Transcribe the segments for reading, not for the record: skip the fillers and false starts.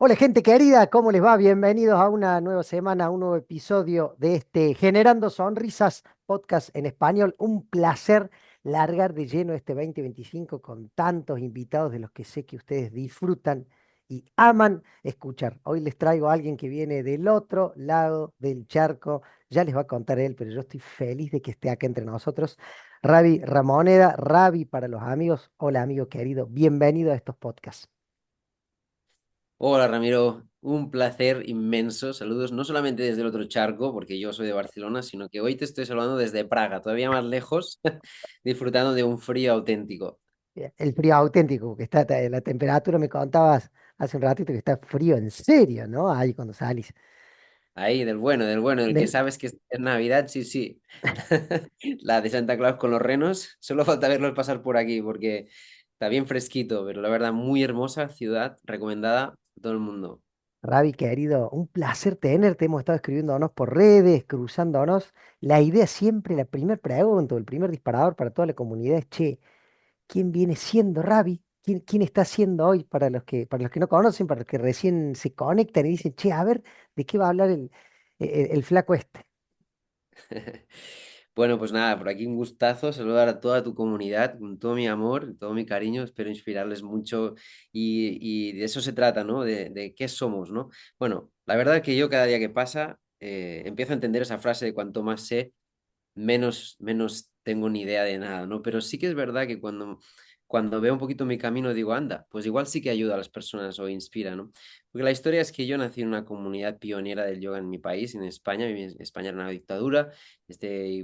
Hola gente querida, ¿cómo les va? Bienvenidos a una nueva semana, a un nuevo episodio de este Generando Sonrisas podcast en español. Un placer largar de lleno este 2025 con tantos invitados de los que sé que ustedes disfrutan y aman escuchar. Hoy les traigo a alguien que viene del otro lado del charco, ya les va a contar él, pero yo estoy feliz de que esté acá entre nosotros. Ravi Ramoneda, Ravi para los amigos. Hola amigo querido, bienvenido a estos podcasts. Hola Ramiro, un placer inmenso. Saludos no solamente desde el otro charco, porque yo soy de Barcelona, sino que hoy te estoy saludando desde Praga, todavía más lejos, disfrutando de un frío auténtico. El frío auténtico, que está, la temperatura, me contabas hace un ratito que está frío en serio, ¿no? Ahí cuando salís. Ahí, del que Del- sabes que es Navidad, sí, sí. La de Santa Claus con los renos, solo falta verlos pasar por aquí, porque está bien fresquito, pero la verdad, muy hermosa ciudad, recomendada a todo el mundo. Ravi, querido, un placer tenerte. Hemos estado escribiéndonos por redes, cruzándonos. La idea siempre, la primera pregunta, o el primer disparador para toda la comunidad es, che, ¿quién viene siendo Ravi? ¿Quién está siendo hoy para los que no conocen, para los que recién se conectan y dicen, che, a ver, ¿de qué va a hablar el flaco este? Bueno, pues nada, por aquí un gustazo saludar a toda tu comunidad con todo mi amor, todo mi cariño, espero inspirarles mucho y de eso se trata, ¿no? De qué somos, ¿no? Bueno, la verdad que yo cada día que pasa empiezo a entender esa frase de cuanto más sé, menos tengo ni idea de nada, ¿no? Pero sí que es verdad que cuando veo un poquito mi camino digo, anda, pues igual sí que ayuda a las personas o inspira, ¿no? Porque la historia es que yo nací en una comunidad pionera del yoga en mi país, en España. España era una dictadura.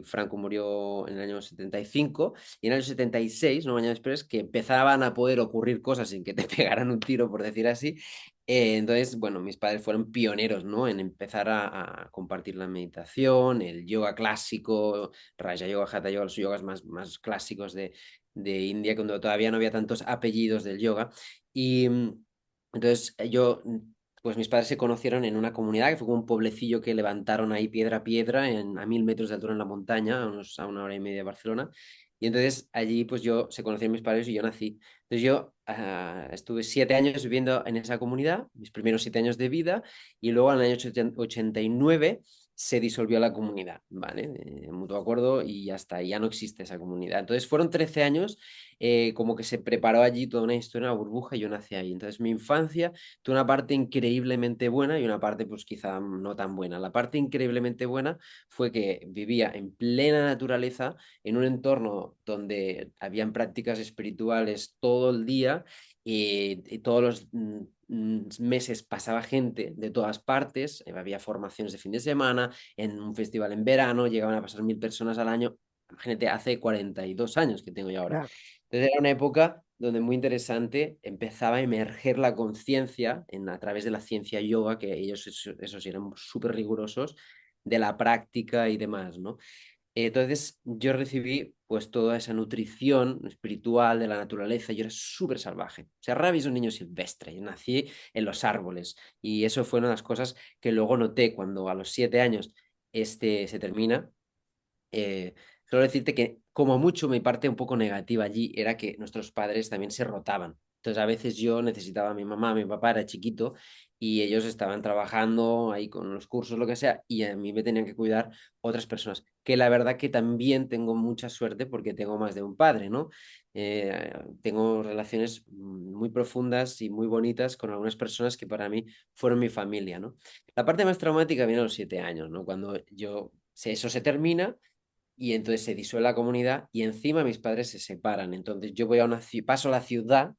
Franco murió en el año 75 y en el año 76, no años después, que empezaban a poder ocurrir cosas sin que te pegaran un tiro, por decir así. Entonces, bueno, mis padres fueron pioneros, ¿no? En empezar a compartir la meditación, el yoga clásico, Raja Yoga, Hatha Yoga, los yogas más clásicos de India, cuando todavía no había tantos apellidos del yoga. Y entonces pues mis padres se conocieron en una comunidad que fue como un pueblecillo que levantaron ahí piedra a piedra a 1000 metros de altura en la montaña, a una hora y media de Barcelona. Y entonces allí pues se conocieron mis padres y yo nací. Entonces yo estuve 7 años viviendo en esa comunidad, mis primeros 7 años de vida, y luego en el año 89 se disolvió la comunidad, ¿vale? Mutuo acuerdo y ya está, ya no existe esa comunidad. Entonces fueron 13 años, como que se preparó allí toda una historia, una burbuja, y yo nací ahí. Entonces mi infancia tuvo una parte increíblemente buena y una parte pues quizá no tan buena. La parte increíblemente buena fue que vivía en plena naturaleza, en un entorno donde habían prácticas espirituales todo el día y todos los meses pasaba gente de todas partes, había formaciones de fin de semana, en un festival en verano, llegaban a pasar 1000 personas al año. Imagínate, hace 42 años que tengo yo ahora. Claro. Entonces era una época donde muy interesante empezaba a emerger la conciencia a través de la ciencia yoga, que ellos, eso sí, eran súper rigurosos, de la práctica y demás, ¿no? Entonces yo recibí pues toda esa nutrición espiritual de la naturaleza. Yo era súper salvaje. O sea, Ravi es un niño silvestre. Yo nací en los árboles y eso fue una de las cosas que luego noté cuando a los 7 años se termina. Eh, Solo decirte que como mucho mi parte un poco negativa allí era que nuestros padres también se rotaban. Entonces a veces yo necesitaba a mi mamá, a mi papá era chiquito y ellos estaban trabajando ahí con los cursos, lo que sea, y a mí me tenían que cuidar otras personas. Que la verdad que también tengo mucha suerte porque tengo más de un padre, ¿no? Tengo relaciones muy profundas y muy bonitas con algunas personas que para mí fueron mi familia, ¿no? La parte más traumática viene a los 7 años, ¿no? Cuando eso se termina y entonces se disuelve la comunidad y encima mis padres se separan. Entonces yo voy paso a la ciudad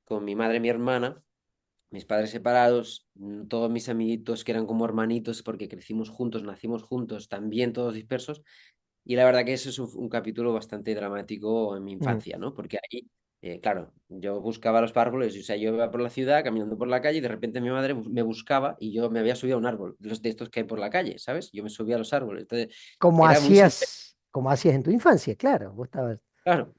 con mi madre y mi hermana, mis padres separados, todos mis amiguitos que eran como hermanitos porque crecimos juntos, nacimos juntos, también todos dispersos. Y la verdad que eso es un capítulo bastante dramático en mi Mm. infancia, ¿no? Porque ahí, claro, yo buscaba los árboles, o sea, yo iba por la ciudad caminando por la calle y de repente mi madre me buscaba y yo me había subido a un árbol, de estos que hay por la calle, ¿sabes? Yo me subía a los árboles. Entonces, era muy silvestre. Como hacías en tu infancia, claro. Vos estabas. Claro.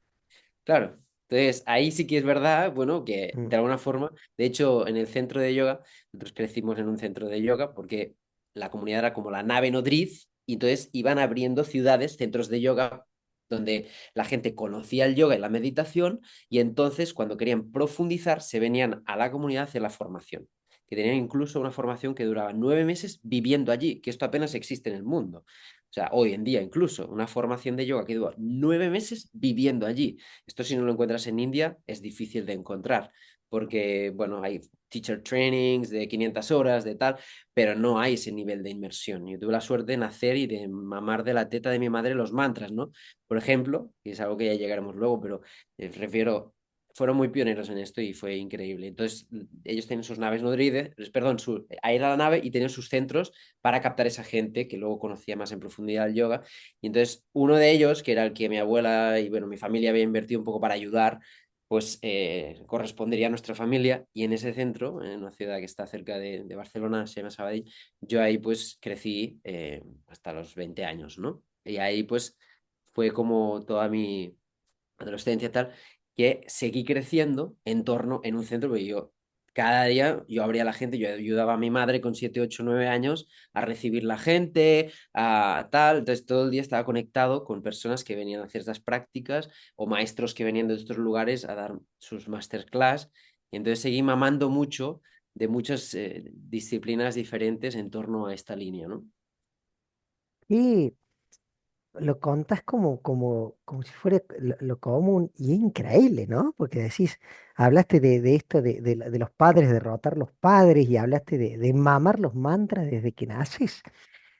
Claro. Entonces, ahí sí que es verdad, bueno, que Mm. de alguna forma, de hecho, en el centro de yoga, nosotros crecimos en un centro de yoga porque la comunidad era como la nave nodriz y entonces iban abriendo ciudades, centros de yoga, donde la gente conocía el yoga y la meditación y entonces cuando querían profundizar se venían a la comunidad a hacer la formación. que tenían incluso una formación que duraba 9 meses viviendo allí, que esto apenas existe en el mundo. O sea, hoy en día incluso una formación de yoga que dura 9 meses viviendo allí. Esto si no lo encuentras en India es difícil de encontrar, porque, bueno, hay teacher trainings de 500 horas, de tal, pero no hay ese nivel de inmersión. Yo tuve la suerte de nacer y de mamar de la teta de mi madre los mantras, ¿no? Por ejemplo, y es algo que ya llegaremos luego, pero refiero, fueron muy pioneros en esto y fue increíble. Entonces, ellos tienen sus naves nodrides, perdón, ahí era la nave y tenían sus centros para captar esa gente que luego conocía más en profundidad el yoga. Y entonces, uno de ellos, que era el que mi abuela y, bueno, mi familia había invertido un poco para ayudar, pues correspondería a nuestra familia y en ese centro, en una ciudad que está cerca de Barcelona, se llama Sabadell, yo ahí pues crecí hasta los 20 años, ¿no? Y ahí pues fue como toda mi adolescencia tal, que seguí creciendo en un centro, porque yo cada día yo abría a la gente, yo ayudaba a mi madre con 7 8 9 años a recibir la gente, a tal, entonces todo el día estaba conectado con personas que venían a hacer estas prácticas o maestros que venían de estos lugares a dar sus masterclass, y entonces seguí mamando mucho de muchas disciplinas diferentes en torno a esta línea, ¿no? Y lo contás como si fuera lo común y es increíble, ¿no? Porque decís, hablaste de esto, de los padres, de derrotar los padres y hablaste de mamar los mantras desde que naces.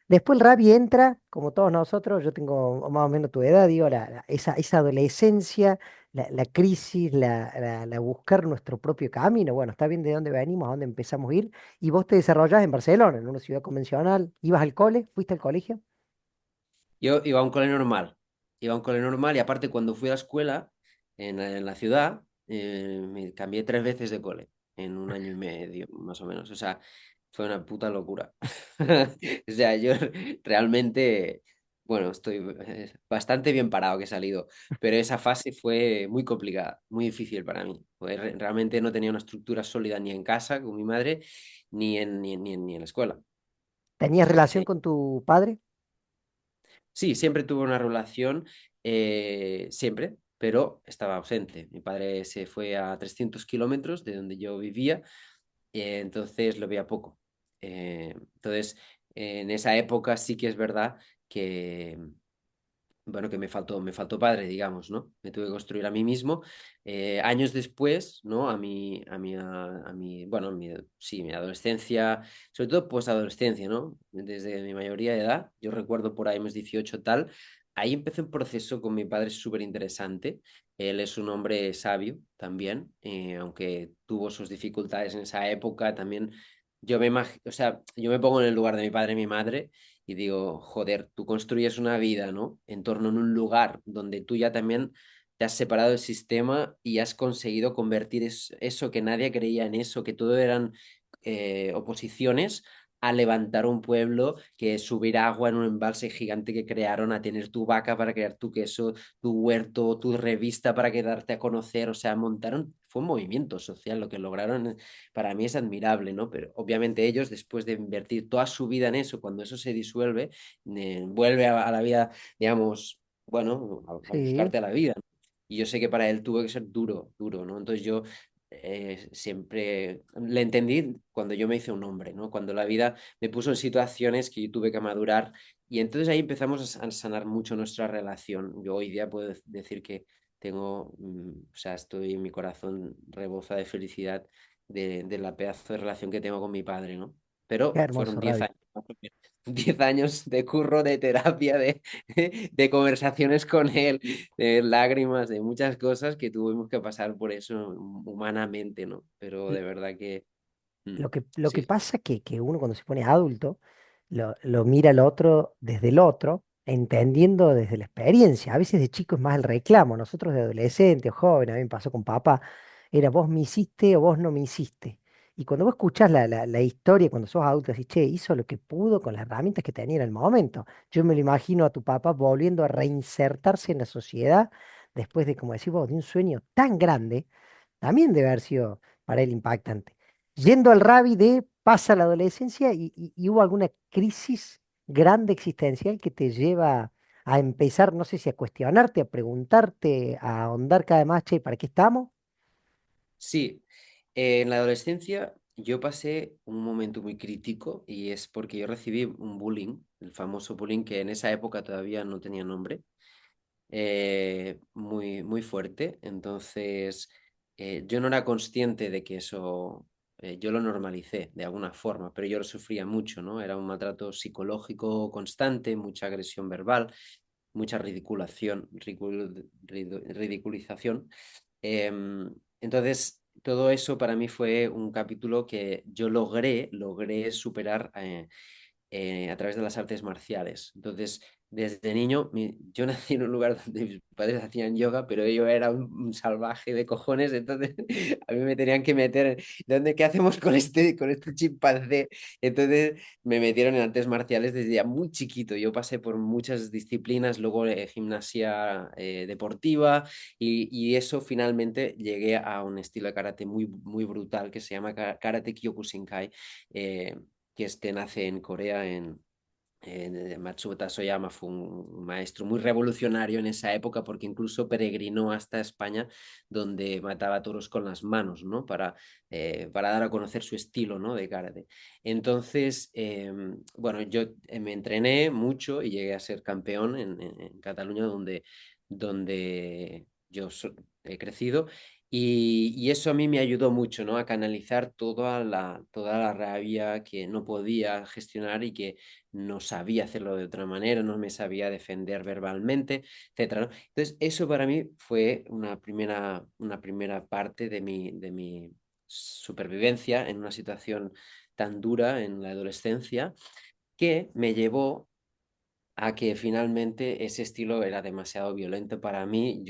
Después el Rappi entra, como todos nosotros, yo tengo más o menos tu edad, digo, esa adolescencia, la crisis, la buscar nuestro propio camino. Bueno, está bien de dónde venimos, a dónde empezamos a ir. Y vos te desarrollás en Barcelona, en una ciudad convencional. ¿Ibas al cole? ¿Fuiste al colegio? Yo iba a un cole normal, iba a un cole normal y aparte cuando fui a la escuela en la ciudad, me cambié 3 veces de cole en un año y medio, más o menos. O sea, fue una puta locura. O sea, yo realmente, bueno, estoy bastante bien parado que he salido, pero esa fase fue muy complicada, muy difícil para mí. Pues realmente no tenía una estructura sólida ni en casa con mi madre, ni en la escuela. ¿Tenías relación Eh, con tu padre? Sí, siempre tuve una relación, siempre, pero estaba ausente. Mi padre se fue a 300 kilómetros de donde yo vivía, entonces lo veía poco. Entonces, en esa época sí que es verdad que, bueno, que me faltó padre, digamos, ¿no? Me tuve que construir a mí mismo. Años después, ¿no? Bueno, sí, mi adolescencia, sobre todo pues adolescencia, ¿no? Desde mi mayoría de edad, yo recuerdo por ahí mis 18 tal, ahí empecé un proceso con mi padre súper interesante. Él es un hombre sabio también, aunque tuvo sus dificultades en esa época, también o sea, yo me pongo en el lugar de mi padre y mi madre y digo, joder, tú construyes una vida, ¿no? En torno a un lugar donde tú ya también te has separado del sistema y has conseguido convertir eso que nadie creía en eso, que todo eran oposiciones, a levantar un pueblo, que subir agua en un embalse gigante que crearon, a tener tu vaca para crear tu queso, tu huerto, tu revista para quedarte a conocer, o sea, montaron, fue un movimiento social lo que lograron, para mí es admirable, ¿no? Pero obviamente ellos, después de invertir toda su vida en eso, cuando eso se disuelve, vuelve a la vida, digamos, bueno, a Sí. buscarte a la vida, ¿no? Y yo sé que para él tuvo que ser duro, duro, ¿no? Entonces yo siempre le entendí cuando yo me hice un hombre, ¿no? Cuando la vida me puso en situaciones que yo tuve que madurar y entonces ahí empezamos a sanar mucho nuestra relación. Yo hoy día puedo decir que tengo, o sea, estoy en mi corazón rebosa de felicidad de la pedazo de relación que tengo con mi padre, ¿no? Qué Pero hermoso, fueron 10 Ravi. años, 10 años de curro, de terapia, de conversaciones con él, de lágrimas, de muchas cosas que tuvimos que pasar por eso humanamente, ¿no? Pero de verdad que Lo que sí. pasa que uno cuando se pone adulto lo mira al otro desde el otro, entendiendo desde la experiencia. A veces de chico es más el reclamo. Nosotros de adolescente o joven, a mí me pasó con papá, era vos me hiciste o vos no me hiciste. Y cuando vos escuchás la historia, cuando sos adulto, decís, che, hizo lo que pudo con las herramientas que tenía en el momento. Yo me lo imagino a tu papá volviendo a reinsertarse en la sociedad después de, como decís vos, de un sueño tan grande, también debe haber sido para él impactante. Yendo al Ravi de pasa la adolescencia y hubo alguna crisis grande existencial que te lleva a empezar, no sé si a cuestionarte, a preguntarte, a ahondar cada vez más, che, ¿para qué estamos? Sí, en la adolescencia yo pasé un momento muy crítico y es porque yo recibí un bullying, el famoso bullying que en esa época todavía no tenía nombre, muy, muy fuerte. Entonces, yo no era consciente de que eso, yo lo normalicé de alguna forma, pero yo lo sufría mucho, ¿no? Era un maltrato psicológico constante, mucha agresión verbal, mucha ridiculización. Entonces, todo eso para mí fue un capítulo que yo logré superar a través de las artes marciales. Entonces, desde niño, yo nací en un lugar donde mis padres hacían yoga, pero yo era un salvaje de cojones, entonces a mí me tenían que meter, ¿qué hacemos con este chimpancé? Entonces me metieron en artes marciales desde ya muy chiquito. Yo pasé por muchas disciplinas, luego gimnasia deportiva y eso finalmente llegué a un estilo de karate muy, muy brutal que se llama Karate Kyokushinkai. eh, que nace en Corea, Matsuo Soyama fue un maestro muy revolucionario en esa época porque incluso peregrinó hasta España donde mataba toros con las manos, ¿no? Para dar a conocer su estilo, ¿no? De karate. Entonces, bueno, yo me entrené mucho y llegué a ser campeón en Cataluña donde he crecido y eso a mí me ayudó mucho, ¿no? A canalizar toda la rabia que no podía gestionar y que no sabía hacerlo de otra manera, no me sabía defender verbalmente, etcétera, ¿no? Entonces, eso para mí fue una primera parte de mi supervivencia en una situación tan dura en la adolescencia que me llevó a que finalmente ese estilo era demasiado violento para mí.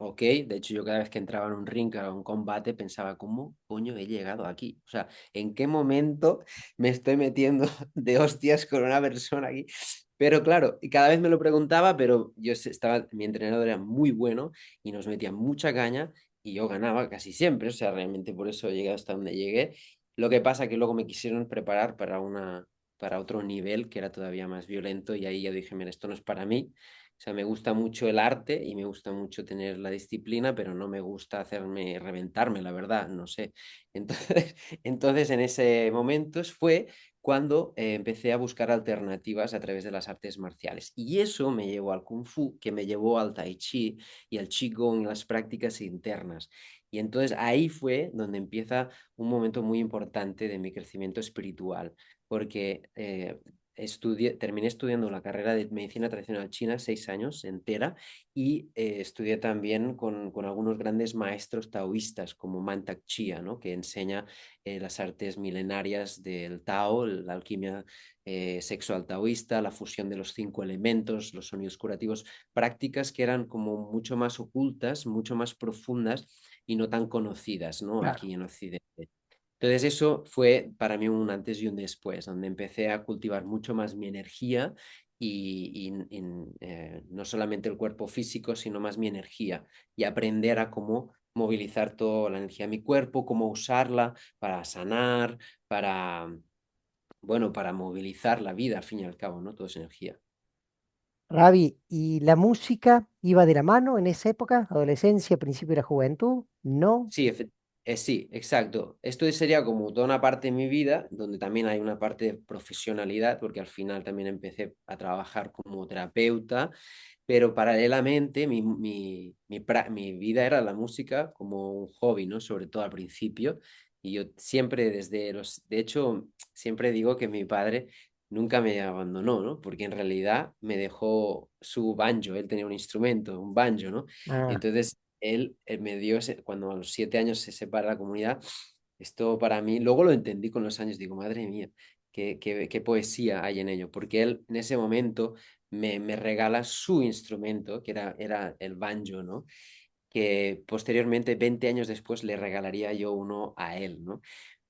Ok, de hecho yo cada vez que entraba en un ring, a un combate, pensaba, ¿cómo coño he llegado aquí? O sea, ¿en qué momento me estoy metiendo de hostias con una persona aquí? Pero claro, y cada vez me lo preguntaba, pero mi entrenador era muy bueno y nos metía mucha caña y yo ganaba casi siempre, o sea, realmente por eso llegué hasta donde llegué. Lo que pasa que luego me quisieron preparar para otro nivel que era todavía más violento y ahí yo dije, mira, esto no es para mí. O sea, me gusta mucho el arte y me gusta mucho tener la disciplina, pero no me gusta hacerme reventarme, la verdad, no sé. Entonces, entonces en ese momento fue cuando empecé a buscar alternativas a través de las artes marciales. Y eso me llevó al Kung Fu, que me llevó al Tai Chi y al Qigong, las prácticas internas. Y entonces ahí fue donde empieza un momento muy importante de mi crecimiento espiritual, porque terminé estudiando la carrera de medicina tradicional china 6 años entera y estudié también con algunos grandes maestros taoístas como Mantak Chia, ¿no? Que enseña las artes milenarias del Tao, la alquimia sexual taoísta, la fusión de los 5 elementos, los sonidos curativos, prácticas que eran como mucho más ocultas, mucho más profundas y no tan conocidas, ¿no? Claro. Aquí en Occidente. Entonces eso fue para mí un antes y un después, donde empecé a cultivar mucho más mi energía y no solamente el cuerpo físico, sino más mi energía y aprender a cómo movilizar toda la energía de mi cuerpo, cómo usarla para sanar, bueno, para movilizar la vida, al fin y al cabo, ¿no? Todo es energía. Ravi, ¿y la música iba de la mano en esa época? ¿Adolescencia, principio de la juventud? No. Sí, sí, exacto. Esto sería como toda una parte de mi vida, donde también hay una parte de profesionalidad, porque al final también empecé a trabajar como terapeuta, pero paralelamente mi vida era la música como un hobby, ¿no? Sobre todo al principio. Y yo siempre de hecho, siempre digo que mi padre nunca me abandonó, ¿no? Porque en realidad me dejó su banjo, él tenía un instrumento, un banjo, ¿no? Y Ah, entonces él me dio, cuando a los 7 años se separa la comunidad, esto para mí, luego lo entendí con los años, digo, madre mía, qué poesía hay en ello, porque él en ese momento me regala su instrumento, que era el banjo, ¿no? Que posteriormente, 20 años después, le regalaría yo uno a él, ¿no?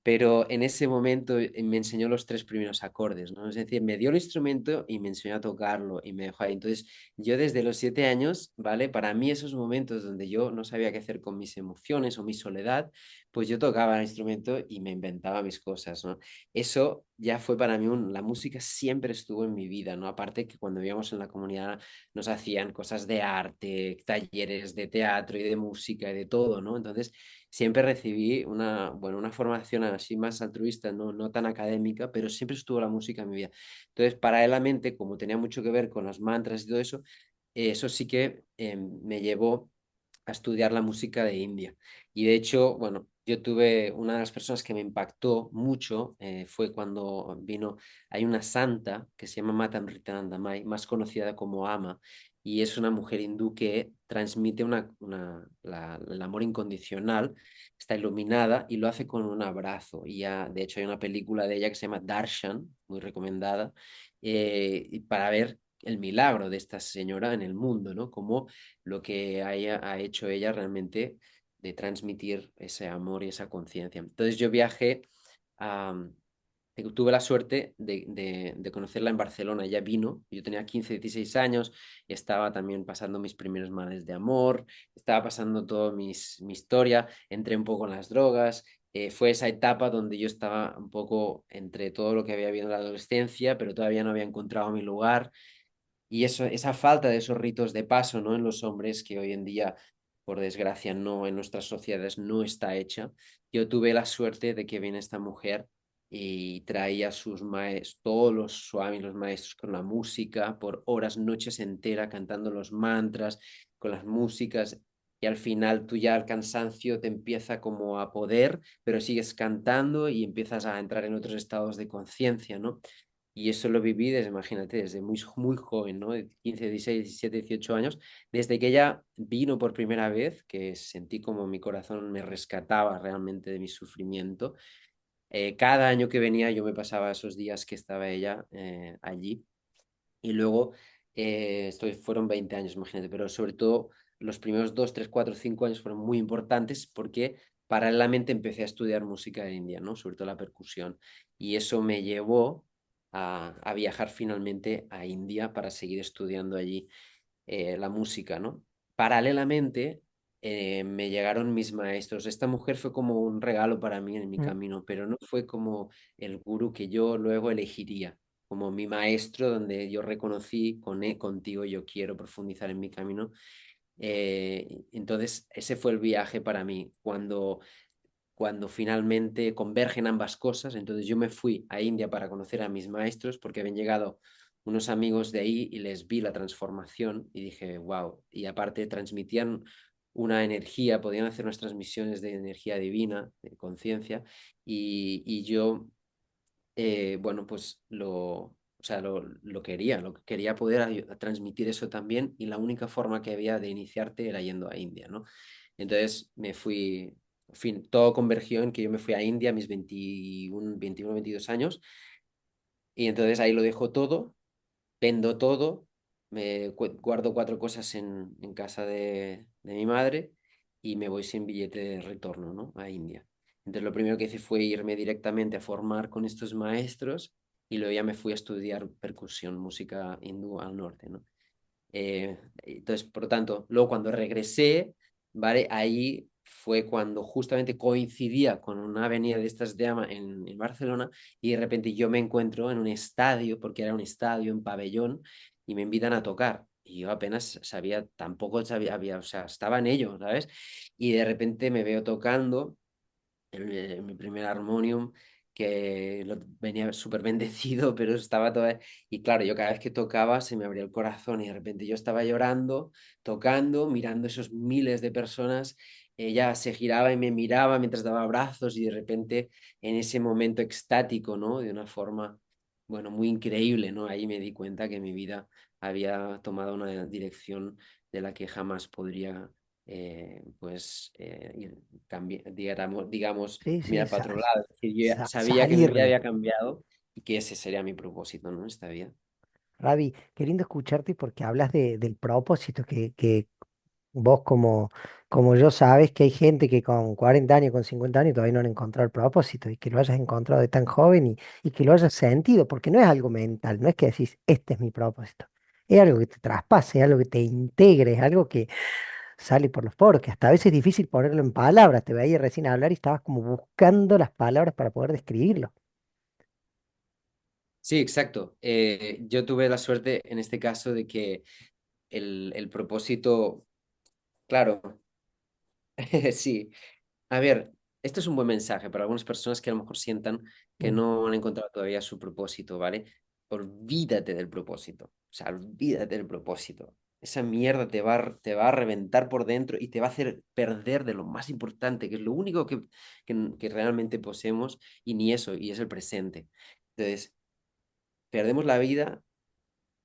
Pero en ese momento me enseñó los 3 primeros acordes, ¿no? Es decir, me dio el instrumento y me enseñó a tocarlo y me dejó ahí. Entonces, yo desde los 7 años, ¿vale? Para mí esos momentos donde yo no sabía qué hacer con mis emociones o mi soledad, pues yo tocaba el instrumento y me inventaba mis cosas, ¿no? Eso ya fue para mí, la música siempre estuvo en mi vida, ¿no? Aparte que cuando vivíamos en la comunidad nos hacían cosas de arte, talleres de teatro y de música y de todo, ¿no? Entonces, siempre recibí bueno, una formación así más altruista, no tan académica, pero siempre estuvo la música en mi vida. Entonces, paralelamente, como tenía mucho que ver con los mantras y todo eso, eso sí que me llevó a estudiar la música de India. Y de hecho, bueno, yo tuve una de las personas que me impactó mucho, fue cuando vino, hay una santa que se llama Mata Amritananda Mai, más conocida como Ama, y es una mujer hindú que transmite el amor incondicional, está iluminada y lo hace con un abrazo. Y ya, de hecho, hay una película de ella que se llama Darshan, muy recomendada, y para ver el milagro de esta señora en el mundo, ¿no? Como lo que ha hecho ella realmente de transmitir ese amor y esa conciencia. Entonces yo viajé a... Tuve la suerte de conocerla en Barcelona. Ella vino, yo tenía 15, 16 años, estaba también pasando mis primeros males de amor, estaba pasando toda mi historia, entré un poco en las drogas. Fue esa etapa donde yo estaba un poco entre todo lo que había habido en la adolescencia, pero todavía no había encontrado mi lugar y eso, esa falta de esos ritos de paso, ¿no? En los hombres que hoy en día, por desgracia, no en nuestras sociedades no está hecha. Yo tuve la suerte de que viene esta mujer y traía a sus maestros, todos los swamis, los maestros con la música, por horas, noches enteras, cantando los mantras, con las músicas. Y al final tú ya el cansancio te empieza como a poder, pero sigues cantando y empiezas a entrar en otros estados de conciencia, ¿no? Y eso lo viví desde, imagínate, desde muy joven, ¿no? De 15, 16, 17, 18 años. Desde que ella vino por primera vez, que sentí como mi corazón me rescataba realmente de mi sufrimiento. Cada año que venía yo me pasaba esos días que estaba ella allí. Y luego, fueron 20 años, imagínate, pero sobre todo los primeros 2 3 4 5 años fueron muy importantes porque paralelamente empecé a estudiar música de India, ¿no? Sobre todo la percusión. Y eso me llevó a viajar finalmente a India para seguir estudiando allí la música, ¿no? Paralelamente me llegaron mis maestros. Esta mujer fue como un regalo para mí en mi Mm. camino, pero no fue como el gurú que yo luego elegiría, como mi maestro donde yo reconocí contigo yo quiero profundizar en mi camino. Entonces, ese fue el viaje para mí, cuando finalmente convergen ambas cosas. Entonces yo me fui a India para conocer a mis maestros porque habían llegado unos amigos de ahí y les vi la transformación y dije, wow, y aparte transmitían una energía, podían hacer unas transmisiones de energía divina, de conciencia, y yo, bueno, pues o sea, lo quería poder transmitir eso también y la única forma que había de iniciarte era yendo a India, ¿no? Entonces me fui, en fin, todo convergió en que yo me fui a India a mis 21, 21, 22 años y entonces ahí lo dejo todo, vendo todo, guardo 4 cosas en casa de mi madre y me voy sin billete de retorno, ¿no? A India. Entonces lo primero que hice fue irme directamente a formar con estos maestros y luego ya me fui a estudiar percusión, música hindú al norte, ¿no? Entonces, por lo tanto, luego cuando regresé, ¿vale? Ahí fue cuando justamente coincidía con una avenida de estas de AMA en Barcelona y de repente yo me encuentro en un estadio, porque era un estadio, en pabellón, y me invitan a tocar. Y yo apenas sabía, tampoco sabía, o sea, estaba en ello, ¿sabes? Y de repente me veo tocando mi primer armonium, que venía súper bendecido, pero estaba todo... Y claro, yo cada vez que tocaba se me abría el corazón y de repente yo estaba llorando, tocando, mirando esos miles de personas. Ella se giraba y me miraba mientras daba abrazos y de repente en ese momento extático, ¿no? De una forma, bueno, muy increíble, ¿no? Ahí me di cuenta que mi vida había tomado una dirección de la que jamás podría pues digamos, Sí, sí, mirar para otro lado. Es decir, yo ya sabía que mi vida salirme. había cambiado y que ese sería mi propósito, ¿no? Esta vida. Ravi, qué lindo escucharte porque hablas del propósito que vos como yo sabes que hay gente que con 40 años, con 50 años todavía no han encontrado el propósito y que lo hayas encontrado de tan joven y que lo hayas sentido, porque no es algo mental, no es que decís, este es mi propósito. Es algo que te traspase, es algo que te integre, es algo que sale por los poros, que hasta a veces es difícil ponerlo en palabras. Te veía recién hablar y estabas como buscando las palabras para poder describirlo. Sí, exacto. Yo tuve la suerte en este caso de que el propósito, claro, sí. A ver, esto es un buen mensaje para algunas personas que a lo mejor sientan que Mm. no han encontrado todavía su propósito, ¿vale? Olvídate del propósito, o sea, olvídate del propósito. Esa mierda te va a reventar por dentro y te va a hacer perder de lo más importante, que es lo único que realmente poseemos, y ni eso, y es el presente. Entonces, perdemos la vida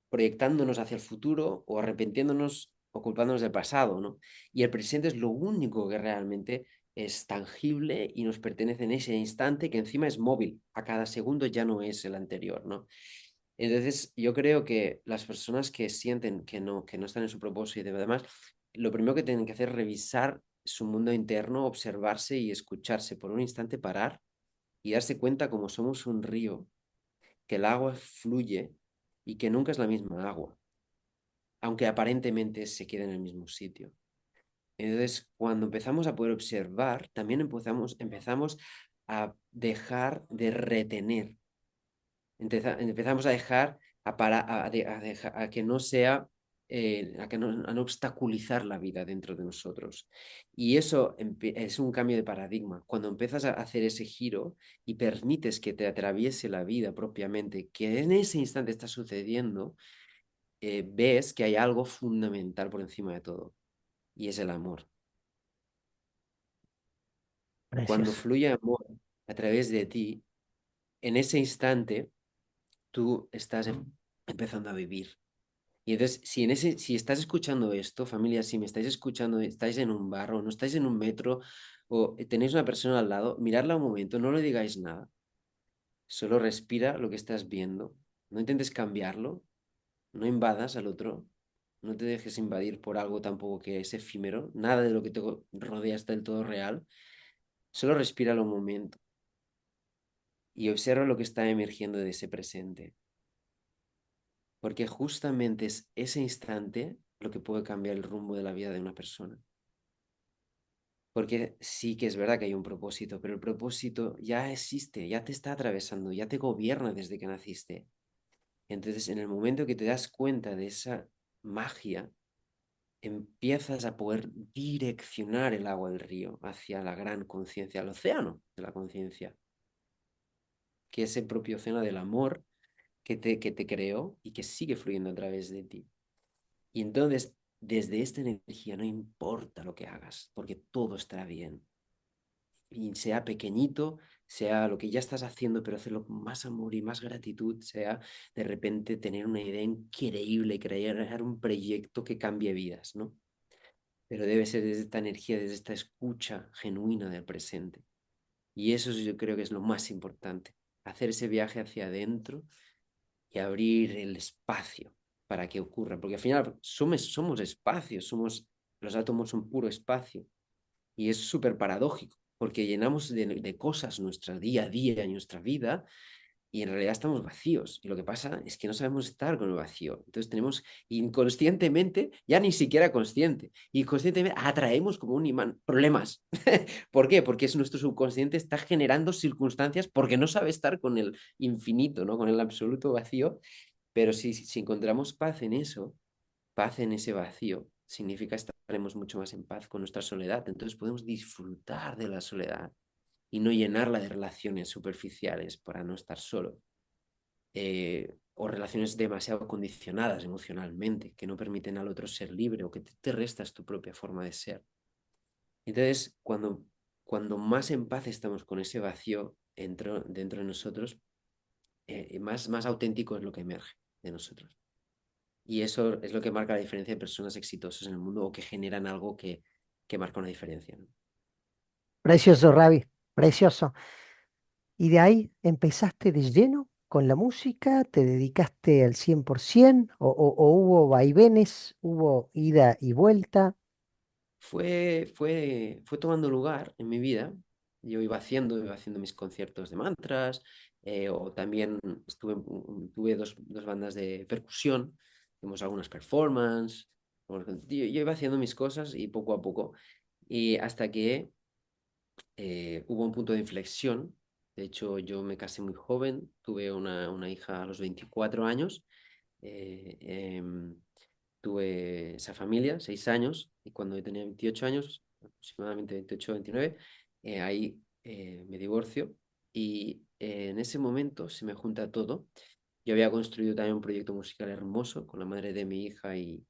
proyectándonos hacia el futuro o arrepintiéndonos o culpándonos del pasado, ¿no? Y el presente es lo único que realmente es tangible y nos pertenece en ese instante, que encima es móvil, a cada segundo ya no es el anterior, ¿no? Entonces, yo creo que las personas que sienten que no están en su propósito y demás, lo primero que tienen que hacer es revisar su mundo interno, observarse y escucharse, por un instante parar y darse cuenta como somos un río, que el agua fluye y que nunca es la misma agua, aunque aparentemente se quede en el mismo sitio. Entonces, cuando empezamos a poder observar, también empezamos a dejar de retener. Empezamos a dejar a que no sea, a no obstaculizar la vida dentro de nosotros. Y eso es un cambio de paradigma. Cuando empiezas a hacer ese giro y permites que te atraviese la vida propiamente, que en ese instante está sucediendo, ves que hay algo fundamental por encima de todo, y es el amor. Cuando Precioso. fluye amor a través de ti, en ese instante tú estás empezando a vivir. Y entonces, si estás escuchando esto, familia, si me estáis escuchando, estáis en un bar o no estáis en un metro o tenéis una persona al lado, miradla un momento, no le digáis nada, solo respira lo que estás viendo, no intentes cambiarlo, no invadas al otro, no te dejes invadir por algo tampoco que es efímero, nada de lo que te rodea está del todo real, solo respira un momento y observa lo que está emergiendo de ese presente, porque justamente es ese instante lo que puede cambiar el rumbo de la vida de una persona. Porque sí que es verdad que hay un propósito, pero el propósito ya existe, ya te está atravesando, ya te gobierna desde que naciste. Entonces, en el momento que te das cuenta de esa magia, empiezas a poder direccionar el agua del río hacia la gran conciencia, al océano de la conciencia, que es el propio océano del amor que te creó y que sigue fluyendo a través de ti. Y entonces, desde esta energía no importa lo que hagas, porque todo estará bien. Y sea pequeñito, sea lo que ya estás haciendo, pero hacerlo con más amor y más gratitud, sea de repente tener una idea increíble, crear un proyecto que cambie vidas, ¿no? Pero debe ser desde esta energía, desde esta escucha genuina del presente. Y eso yo creo que es lo más importante, hacer ese viaje hacia adentro y abrir el espacio para que ocurra, porque al final somos espacios, los átomos son puro espacio. Y es súper paradójico, porque llenamos de cosas nuestro día a día en nuestra vida y en realidad estamos vacíos. Y lo que pasa es que no sabemos estar con el vacío. Entonces tenemos inconscientemente, ya ni siquiera consciente, inconscientemente atraemos como un imán problemas. ¿Por qué? Porque es nuestro subconsciente está generando circunstancias porque no sabe estar con el infinito, ¿no? Con el absoluto vacío. Pero si encontramos paz en ese vacío, significa estaremos mucho más en paz con nuestra soledad. Entonces podemos disfrutar de la soledad y no llenarla de relaciones superficiales para no estar solo. O relaciones demasiado condicionadas emocionalmente, que no permiten al otro ser libre o que te restas tu propia forma de ser. Entonces, cuando más en paz estamos con ese vacío dentro de nosotros, más auténtico es lo que emerge de nosotros. Y eso es lo que marca la diferencia de personas exitosas en el mundo o que generan algo que marca una diferencia, ¿no? Precioso, Ravi. Precioso. Y de ahí empezaste de lleno con la música, te dedicaste al 100% o hubo vaivenes, hubo ida y vuelta. Fue tomando lugar en mi vida. Yo iba haciendo mis conciertos de mantras, o también tuve dos bandas de percusión, tuvimos algunas performances. Yo iba haciendo mis cosas y poco a poco, y hasta que hubo un punto de inflexión. De hecho, yo me casé muy joven, tuve una hija a los 24 años, eh, em, tuve esa familia, 6 años, y cuando yo tenía 28 años, aproximadamente 28 29, ahí me divorcio y en ese momento se me junta todo. Yo había construido también un proyecto musical hermoso con la madre de mi hija y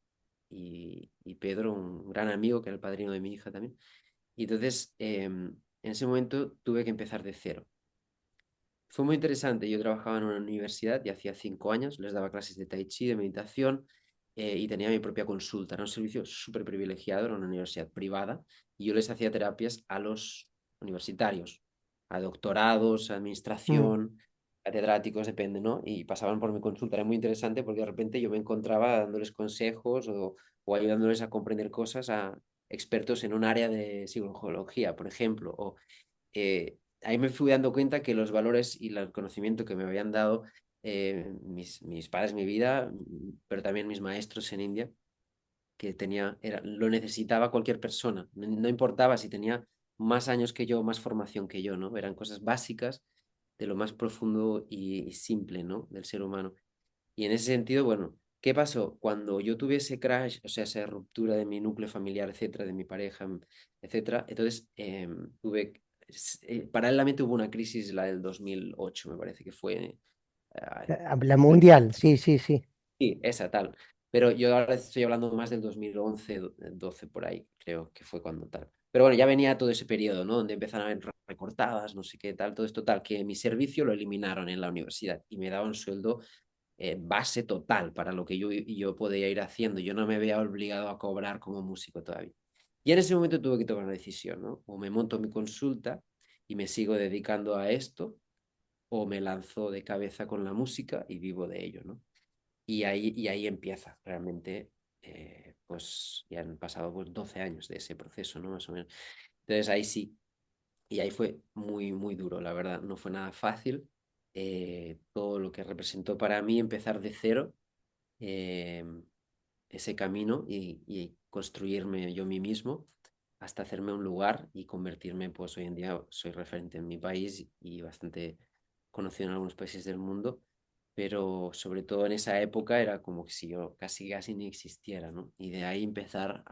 Pedro, un gran amigo que era el padrino de mi hija también. Y entonces, en ese momento tuve que empezar de cero. Fue muy interesante. Yo trabajaba en una universidad y hacía 5 años, les daba clases de tai chi, de meditación, y tenía mi propia consulta. Era un servicio súper privilegiado, era una universidad privada y yo les hacía terapias a los universitarios, a doctorados, a Mm. administración, catedráticos, depende, ¿no? Y pasaban por mi consulta. Era muy interesante porque de repente yo me encontraba dándoles consejos o ayudándoles a comprender cosas a expertos en un área de psicología, por ejemplo, o ahí me fui dando cuenta que los valores y el conocimiento que me habían dado mis padres, mi vida, pero también mis maestros en India, que lo necesitaba cualquier persona. No, no importaba si tenía más años que yo, más formación que yo, ¿no? Eran cosas básicas de lo más profundo y simple, ¿no? Del ser humano. Y en ese sentido, bueno, ¿qué pasó? Cuando yo tuve ese crash, o sea, esa ruptura de mi núcleo familiar, etcétera, de mi pareja, etcétera, entonces paralelamente hubo una crisis, la del 2008, me parece que fue. La mundial, sí, sí, sí. Sí, esa tal. Pero yo ahora estoy hablando más del 2011, 12 por ahí, creo que fue cuando tal. Pero bueno, ya venía todo ese periodo, ¿no? Donde empezaron a haber recortadas, no sé qué tal, todo esto tal, que mi servicio lo eliminaron en la universidad y me daban sueldo base total para lo que yo podía ir haciendo. Yo no me había obligado a cobrar como músico todavía. Y en ese momento tuve que tomar una decisión, ¿no? O me monto mi consulta y me sigo dedicando a esto, o me lanzo de cabeza con la música y vivo de ello, ¿no? Y ahí empieza realmente, pues ya han pasado pues, 12 años de ese proceso, ¿no? Más o menos. Entonces ahí sí, y ahí fue muy, muy duro, la verdad, no fue nada fácil. Todo lo que representó para mí empezar de cero, eh, ese camino y construirme yo mí mismo hasta hacerme un lugar y convertirme, pues hoy en día soy referente en mi país y bastante conocido en algunos países del mundo, pero sobre todo en esa época era como que si yo casi ni existiera, ¿no? Y de ahí empezar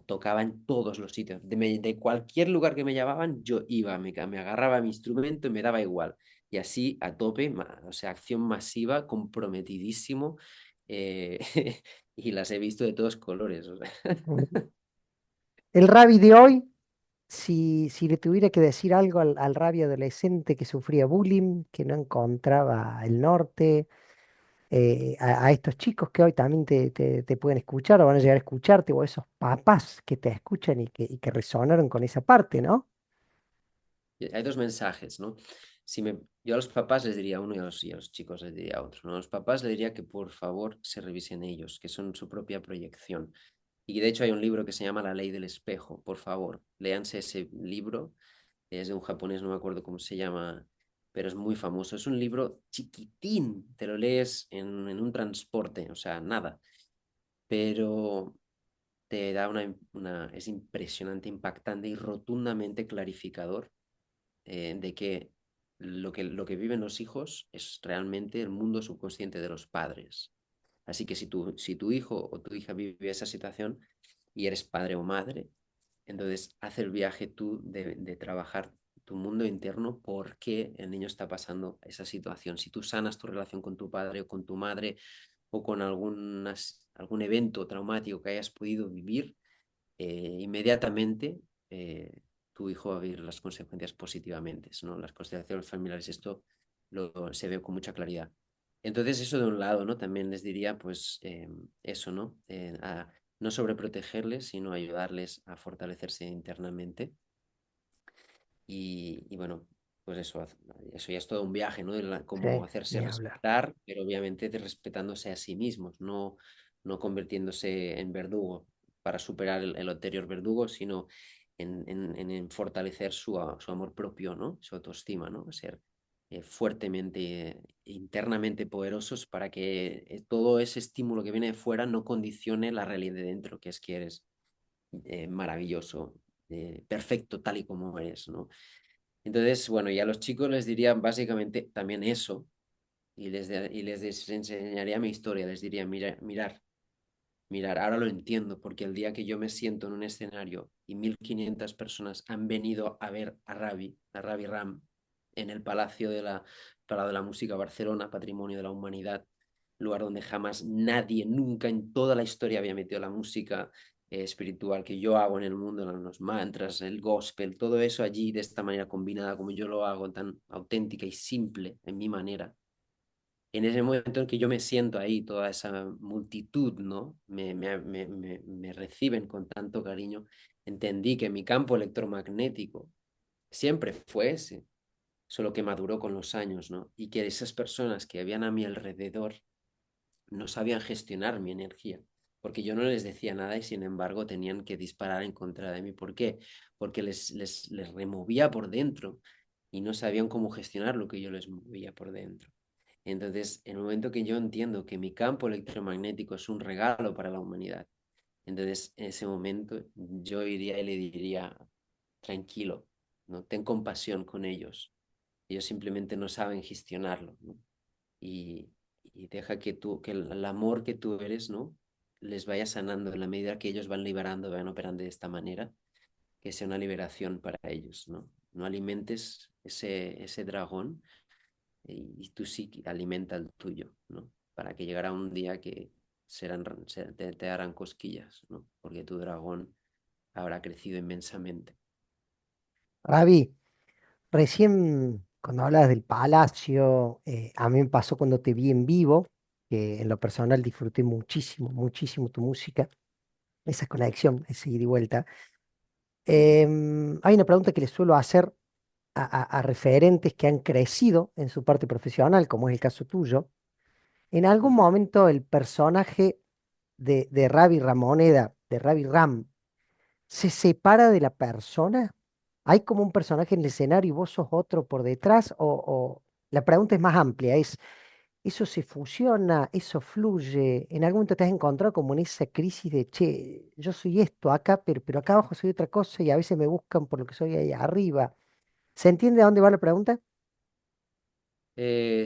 tocaba en todos los sitios, de cualquier lugar que me llamaban, yo iba, me agarraba mi instrumento y me daba igual. Y así a tope, o sea, acción masiva, comprometidísimo, eh, y las he visto de todos colores. O sea. Mm. El Ravi de hoy, si le tuviera que decir algo al Ravi adolescente que sufría bullying, que no encontraba el norte, a estos chicos que hoy también te pueden escuchar o van a llegar a escucharte, o esos papás que te escuchan y que resonaron con esa parte, ¿no? Hay dos mensajes, ¿no? Yo a los papás les diría uno y a los chicos les diría otro, ¿no? A los papás les diría que por favor se revisen ellos, que son su propia proyección. Y de hecho hay un libro que se llama La Ley del Espejo, por favor, léanse ese libro, es de un japonés, no me acuerdo cómo se llama, pero es muy famoso. Es un libro chiquitín, te lo lees en un transporte, o sea, nada, pero te da es impresionante, impactante y rotundamente clarificador de que lo que viven los hijos es realmente el mundo subconsciente de los padres. Así que si tu hijo o tu hija vive esa situación y eres padre o madre, entonces haz el viaje tú de trabajar tu mundo interno por qué el niño está pasando esa situación. Si tú sanas tu relación con tu padre o con tu madre o con algún evento traumático que hayas podido vivir, inmediatamente tu hijo va a vivir las consecuencias positivamente, ¿no? Las constelaciones familiares, esto se ve con mucha claridad. Entonces, eso de un lado, ¿no? También les diría, pues, eso, ¿no? A no sobreprotegerles, sino ayudarles a fortalecerse internamente. Y bueno, pues eso ya es todo un viaje, ¿no? Cómo Sí, hacerse ni hablar. respetar, pero obviamente respetándose a sí mismos, no convirtiéndose en verdugo para superar el anterior verdugo, sino en fortalecer su amor propio, ¿no? Su autoestima, ¿no? Ser fuertemente, internamente poderosos para que todo ese estímulo que viene de fuera no condicione la realidad de dentro, que es que eres maravilloso, perfecto tal y como eres, ¿no? Entonces, bueno, y a los chicos les diría básicamente también eso, y les enseñaría mi historia, les diría, mirar, mirar. Ahora lo entiendo, porque el día que yo me siento en un escenario y 1.500 personas han venido a ver a Ravi Ram, en el Palau de la Música Barcelona, Patrimonio de la Humanidad, lugar donde jamás nadie, nunca en toda la historia había metido la música espiritual que yo hago en el mundo, los mantras, el gospel, todo eso allí de esta manera combinada como yo lo hago, tan auténtica y simple en mi manera. En ese momento en que yo me siento ahí, toda esa multitud, ¿no? Me reciben con tanto cariño, entendí que mi campo electromagnético siempre fue ese, solo que maduró con los años, ¿no? Y que esas personas que habían a mi alrededor no sabían gestionar mi energía, porque yo no les decía nada y sin embargo tenían que disparar en contra de mí. ¿Por qué? Porque les removía por dentro y no sabían cómo gestionar lo que yo les movía por dentro. Entonces, en el momento que yo entiendo que mi campo electromagnético es un regalo para la humanidad, entonces en ese momento yo iría y le diría, tranquilo, ¿no? Ten compasión con ellos. Ellos simplemente no saben gestionarlo, ¿no? Y, y deja que que el amor que tú eres, ¿no? Les vaya sanando en la medida que ellos van liberando, van operando de esta manera, que sea una liberación para ellos, ¿no? No alimentes ese dragón y tú sí alimenta el tuyo, ¿no? Para que llegará un día que te harán cosquillas, ¿no? Porque tu dragón habrá crecido inmensamente. Ravi, recién cuando hablas del Palacio, a mí me pasó cuando te vi en vivo, que en lo personal disfruté muchísimo, muchísimo tu música, esa conexión, ese ida y vuelta. Hay una pregunta que les suelo hacer a referentes que han crecido en su parte profesional, como es el caso tuyo. ¿En algún Ujú. momento el personaje de Ravi Ramoneda, de Ravi Ram, se separa de la persona? ¿Hay como un personaje en el escenario y vos sos otro por detrás? O la pregunta es más amplia, es, ¿eso se fusiona? ¿Eso fluye? ¿En algún momento te has encontrado como en esa crisis de, che, yo soy esto acá, pero acá abajo soy otra cosa y a veces me buscan por lo que soy ahí arriba? ¿Se entiende a dónde va la pregunta?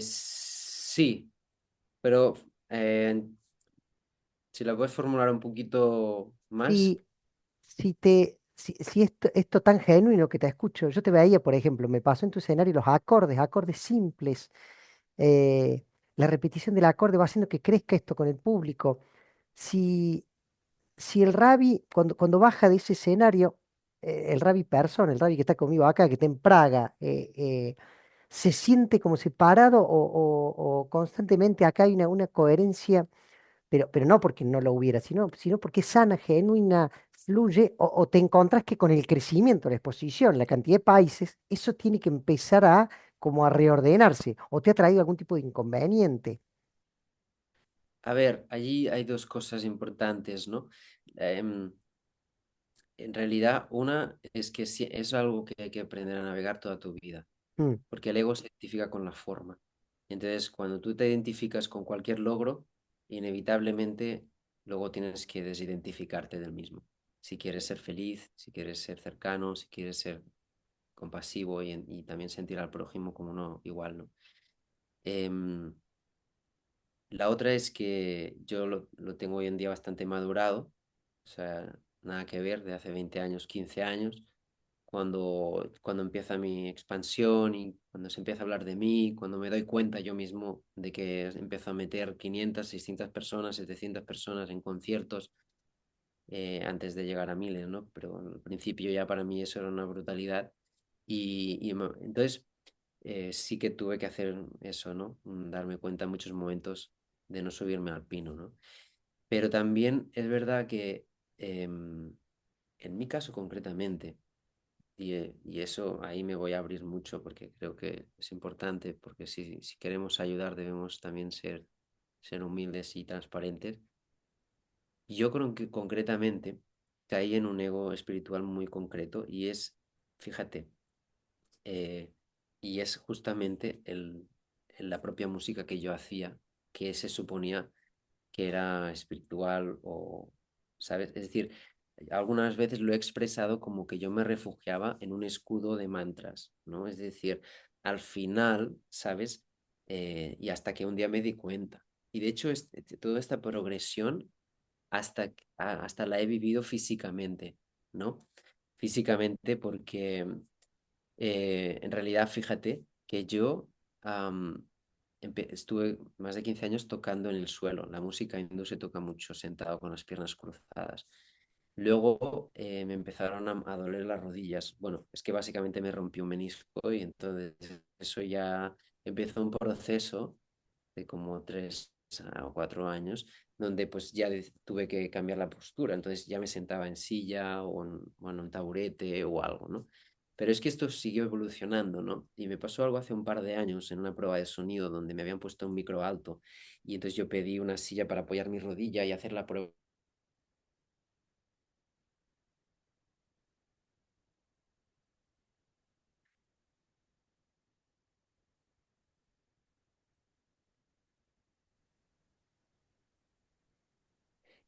Sí, pero eh, si la puedes formular un poquito más. Si, si esto tan genuino que te escucho, yo te veía, por ejemplo, me pasó en tu escenario los acordes, acordes simples, eh, la repetición del acorde va haciendo que crezca esto con el público. Si, si el Rabbi, cuando baja de ese escenario, el Rabbi persona, el Rabbi que está conmigo acá, que está en Praga, se siente como separado o constantemente acá hay una coherencia, pero no porque no lo hubiera, sino porque es sana, genuina, fluye, o te encontrás que con el crecimiento, la exposición, la cantidad de países, eso tiene que empezar a como a reordenarse, o te ha traído algún tipo de inconveniente. A ver, allí hay dos cosas importantes, ¿no? Em, en realidad, una es que es algo que hay que aprender a navegar toda tu vida, Mm. porque el ego se identifica con la forma. Entonces, cuando tú te identificas con cualquier logro, inevitablemente luego tienes que desidentificarte del mismo. Si quieres ser feliz, si quieres ser cercano, si quieres ser compasivo y también sentir al prójimo como uno igual, ¿no? Em, la otra es que yo lo tengo hoy en día bastante madurado, o sea, nada que ver de hace 20 años, 15 años, cuando empieza mi expansión y cuando se empieza a hablar de mí, cuando me doy cuenta yo mismo de que empiezo a meter 500, 600 personas, 700 personas en conciertos antes de llegar a miles, ¿no? Pero al principio ya para mí eso era una brutalidad entonces sí que tuve que hacer eso, ¿no? Darme cuenta en muchos momentos de no subirme al pino, ¿no? Pero también es verdad que en mi caso concretamente, y eso ahí me voy a abrir mucho porque creo que es importante, porque si queremos ayudar debemos también ser humildes y transparentes. Yo creo que concretamente caí en un ego espiritual muy concreto y es, fíjate, eh, y es justamente la propia música que yo hacía, que se suponía que era espiritual o, ¿sabes? Es decir, algunas veces lo he expresado como que yo me refugiaba en un escudo de mantras, ¿no? Es decir, al final, ¿sabes? Y hasta que un día me di cuenta. Y de hecho, toda esta progresión hasta la he vivido físicamente, ¿no? Físicamente porque en realidad, fíjate que yo estuve más de 15 años tocando en el suelo. La música hindú se toca mucho sentado con las piernas cruzadas. Luego me empezaron a doler las rodillas. Bueno, es que básicamente me rompí un menisco y entonces eso ya empezó un proceso de como 3 o 4 años, donde pues ya tuve que cambiar la postura, entonces ya me sentaba en silla o en, bueno, en taburete o algo, ¿no? Pero es que esto siguió evolucionando, ¿no? Y me pasó algo hace un par de años en una prueba de sonido donde me habían puesto un micro alto y entonces yo pedí una silla para apoyar mi rodilla y hacer la prueba.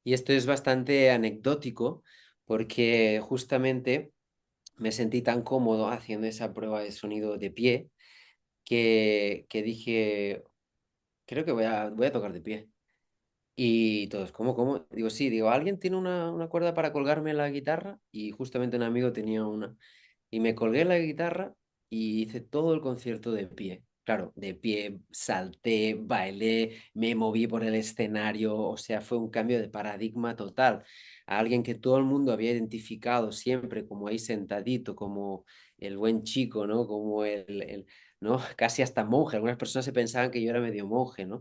Y esto es bastante anecdótico porque justamente me sentí tan cómodo haciendo esa prueba de sonido de pie que dije, creo que voy a tocar de pie. Y todos, ¿cómo? Digo, sí, digo, ¿alguien tiene una cuerda para colgarme la guitarra? Y justamente un amigo tenía una. Y me colgué la guitarra y hice todo el concierto de pie. Claro, de pie, salté, bailé, me moví por el escenario, o sea, fue un cambio de paradigma total. A alguien que todo el mundo había identificado siempre como ahí sentadito, como el buen chico, ¿no? Como ¿no? Casi hasta monje. Algunas personas se pensaban que yo era medio monje, ¿no?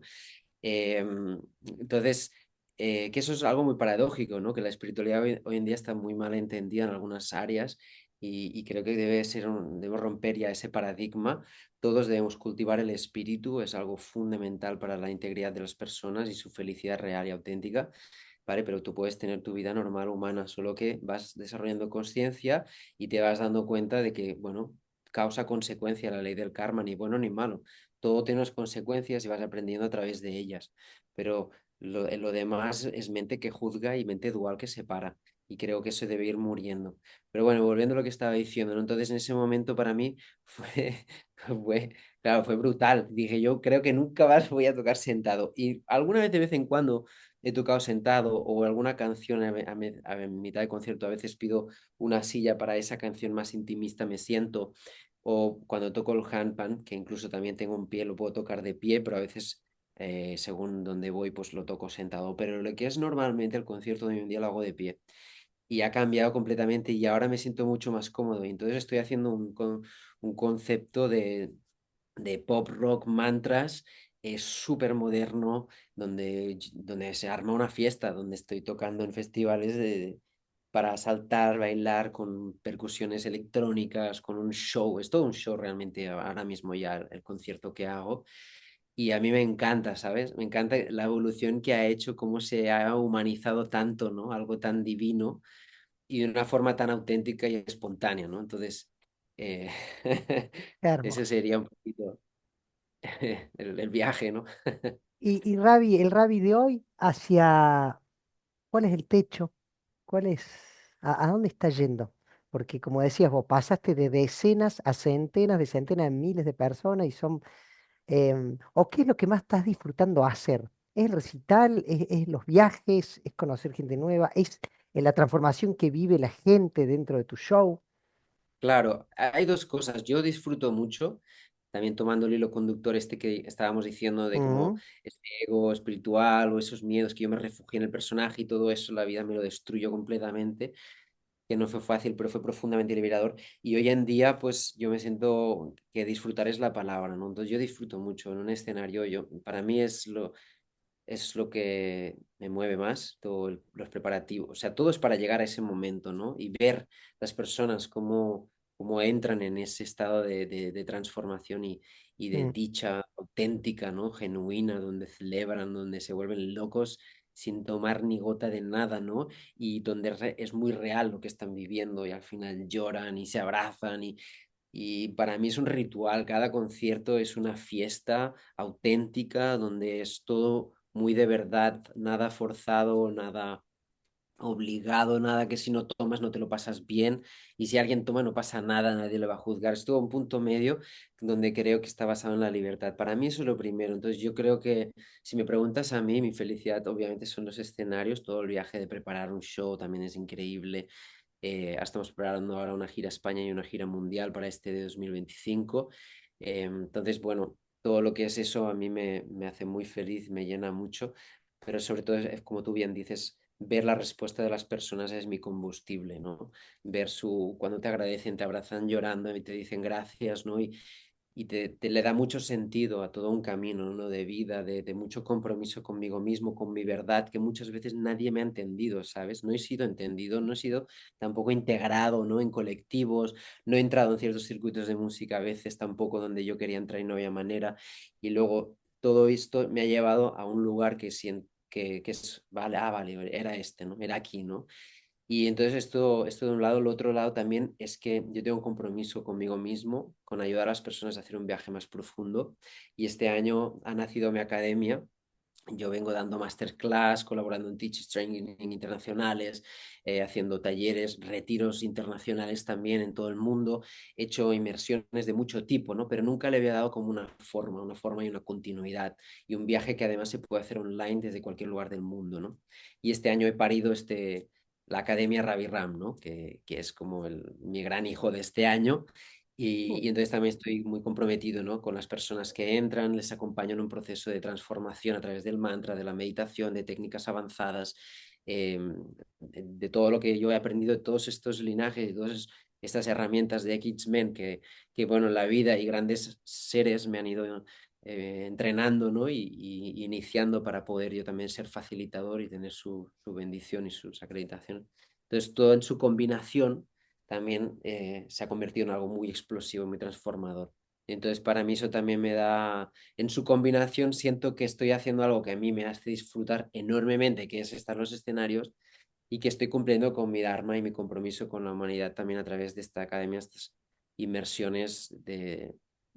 Entonces, que eso es algo muy paradójico, ¿no? Que la espiritualidad hoy en día está muy mal entendida en algunas áreas y creo que debemos romper ya ese paradigma. Todos debemos cultivar el espíritu, es algo fundamental para la integridad de las personas y su felicidad real y auténtica. ¿Vale? Pero tú puedes tener tu vida normal humana, solo que vas desarrollando conciencia y te vas dando cuenta de que, bueno, causa-consecuencia la ley del karma, ni bueno ni malo. Todo tiene unas consecuencias y vas aprendiendo a través de ellas. Pero lo demás es mente que juzga y mente dual que separa. Y creo que eso debe ir muriendo. Pero bueno, volviendo a lo que estaba diciendo, ¿no? Entonces en ese momento para mí fue, claro, fue brutal. Dije, yo creo que nunca más voy a tocar sentado. Y alguna vez de vez en cuando he tocado sentado o alguna canción a mitad de concierto, a veces pido una silla para esa canción más intimista, me siento, o cuando toco el handpan, que incluso también tengo un pie, lo puedo tocar de pie, pero a veces según donde voy, pues lo toco sentado, pero lo que es normalmente el concierto de hoy en día lo hago de pie. Y ha cambiado completamente y ahora me siento mucho más cómodo. Y entonces estoy haciendo un concepto de pop rock mantras súper moderno, donde se arma una fiesta, donde estoy tocando en festivales para saltar, bailar con percusiones electrónicas, con un show. Es todo un show realmente ahora mismo ya el concierto que hago. Y a mí me encanta, ¿sabes? Me encanta la evolución que ha hecho, cómo se ha humanizado tanto, ¿no? Algo tan divino y de una forma tan auténtica y espontánea, ¿no? Entonces, eh, Qué ese hermoso. sería un poquito el viaje, ¿no? Y Ravi, el Ravi de hoy, hacia, ¿cuál es el techo? ¿Cuál es, a dónde está yendo? Porque como decías vos, pasaste de decenas a centenas de miles de personas y son, ¿o qué es lo que más estás disfrutando hacer? ¿Es el recital? ¿Es los viajes? ¿Es conocer gente nueva? ¿Es la transformación que vive la gente dentro de tu show? Claro, hay dos cosas. Yo disfruto mucho, también tomando el hilo conductor este que estábamos diciendo de como Mm, ese ego espiritual o esos miedos que yo me refugié en el personaje y todo eso, la vida me lo destruyó completamente, que no fue fácil, pero fue profundamente liberador. Y hoy en día, pues yo me siento que disfrutar es la palabra, ¿no? Entonces yo disfruto mucho en un escenario, para mí es lo que me mueve más, todos los preparativos, o sea, todo es para llegar a ese momento, ¿no? Y ver las personas cómo entran en ese estado de transformación y de mm. dicha auténtica, ¿no? Genuina, donde celebran, donde se vuelven locos sin tomar ni gota de nada, ¿no? Y donde es muy real lo que están viviendo y al final lloran y se abrazan y para mí es un ritual, cada concierto es una fiesta auténtica donde es todo muy de verdad, nada forzado, nada obligado, nada que si no tomas no te lo pasas bien y si alguien toma no pasa nada, nadie le va a juzgar. Es todo un punto medio donde creo que está basado en la libertad. Para mí eso es lo primero. Entonces yo creo que si me preguntas a mí, mi felicidad obviamente son los escenarios, todo el viaje de preparar un show también es increíble. Estamos preparando ahora una gira a España y una gira mundial para este de 2025. Entonces, bueno, todo lo que es eso a mí me hace muy feliz, me llena mucho, pero sobre todo, como tú bien dices, ver la respuesta de las personas es mi combustible, ¿no? Ver cuando te agradecen, te abrazan llorando y te dicen gracias, ¿no? Y te le da mucho sentido a todo un camino, ¿no? De vida, de mucho compromiso conmigo mismo, con mi verdad, que muchas veces nadie me ha entendido, ¿sabes? No he sido entendido, no he sido tampoco integrado, ¿no? En colectivos, no he entrado en ciertos circuitos de música a veces tampoco donde yo quería entrar y no había manera. Y luego todo esto me ha llevado a un lugar que siento que es, vale, vale, era este, ¿no? Era aquí, ¿no? Y entonces esto de un lado, el otro lado también es que yo tengo un compromiso conmigo mismo, con ayudar a las personas a hacer un viaje más profundo. Y este año ha nacido mi academia. Yo vengo dando masterclass, colaborando en teachers training internacionales, haciendo talleres, retiros internacionales también en todo el mundo. He hecho inmersiones de mucho tipo, ¿no? Pero nunca le había dado como una forma y una continuidad. Y un viaje que además se puede hacer online desde cualquier lugar del mundo, ¿no? Y este año he parido la Academia Ravi Ram, ¿no? Que es como mi gran hijo de este año. Y entonces también estoy muy comprometido, ¿no? Con las personas que entran, les acompaño en un proceso de transformación a través del mantra, de la meditación, de técnicas avanzadas, de todo lo que yo he aprendido de todos estos linajes, de todas estas herramientas de X-Men que, bueno, la vida y grandes seres me han ido entrenando, ¿no? Y iniciando para poder yo también ser facilitador y tener su bendición y sus acreditaciones. Entonces, todo en su combinación también se ha convertido en algo muy explosivo, muy transformador. Entonces, para mí eso también me da, en su combinación, siento que estoy haciendo algo que a mí me hace disfrutar enormemente, que es estar en los escenarios y que estoy cumpliendo con mi Dharma y mi compromiso con la humanidad también a través de esta academia, estas inmersiones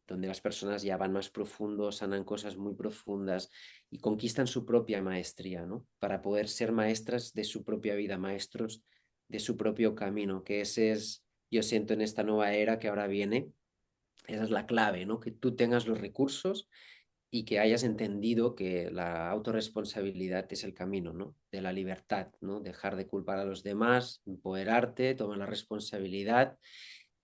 donde las personas ya van más profundo, sanan cosas muy profundas y conquistan su propia maestría, ¿no? Para poder ser maestras de su propia vida, maestros de su propio camino, que ese es, yo siento en esta nueva era que ahora viene, esa es la clave, ¿no? Que tú tengas los recursos y que hayas entendido que la autorresponsabilidad es el camino, ¿no? De la libertad, ¿no? Dejar de culpar a los demás, empoderarte, tomar la responsabilidad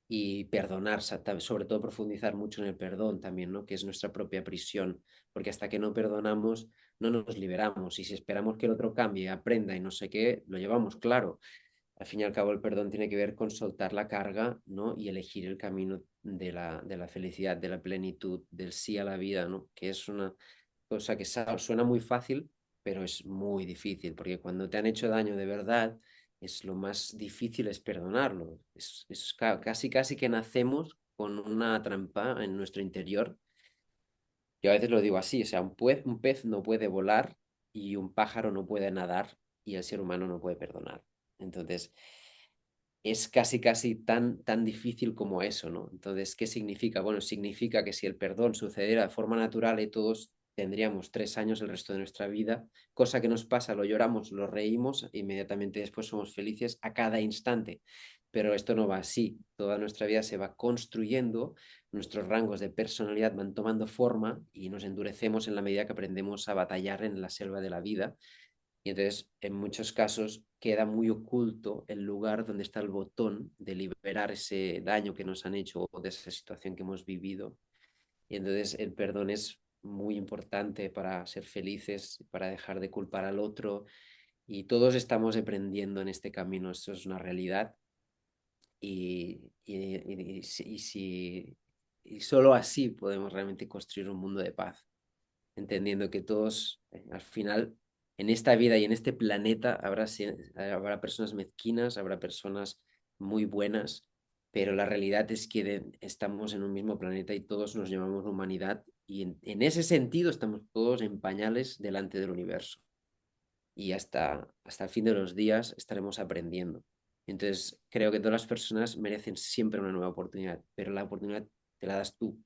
y perdonar, sobre todo profundizar mucho en el perdón también, ¿no? Que es nuestra propia prisión, porque hasta que no perdonamos no nos liberamos y si esperamos que el otro cambie, aprenda y no sé qué, lo llevamos claro. Al fin y al cabo, el perdón tiene que ver con soltar la carga, ¿no? Y elegir el camino de la felicidad, de la plenitud, del sí a la vida, ¿no? Que es una cosa que suena muy fácil, pero es muy difícil, porque cuando te han hecho daño de verdad, es lo más difícil es perdonarlo. Es casi, casi que nacemos con una trampa en nuestro interior. Yo a veces lo digo así, o sea, un pez no puede volar y un pájaro no puede nadar y el ser humano no puede perdonar. Entonces, es casi, casi tan difícil como eso, ¿no? Entonces, ¿qué significa? Bueno, significa que si el perdón sucediera de forma natural y todos tendríamos 3 años el resto de nuestra vida, cosa que nos pasa, lo lloramos, lo reímos, inmediatamente después somos felices a cada instante. Pero esto no va así, toda nuestra vida se va construyendo, nuestros rangos de personalidad van tomando forma y nos endurecemos en la medida que aprendemos a batallar en la selva de la vida y entonces, en muchos casos, queda muy oculto el lugar donde está el botón de liberar ese daño que nos han hecho o de esa situación que hemos vivido. Y entonces el perdón es muy importante para ser felices, para dejar de culpar al otro. Y todos estamos aprendiendo en este camino, eso es una realidad. Y solo así podemos realmente construir un mundo de paz entendiendo que todos, al final, en esta vida y en este planeta habrá personas mezquinas, habrá personas muy buenas, pero la realidad es que estamos en un mismo planeta y todos nos llamamos humanidad y en ese sentido estamos todos en pañales delante del universo y hasta el fin de los días estaremos aprendiendo. Entonces, creo que todas las personas merecen siempre una nueva oportunidad, pero la oportunidad te la das tú,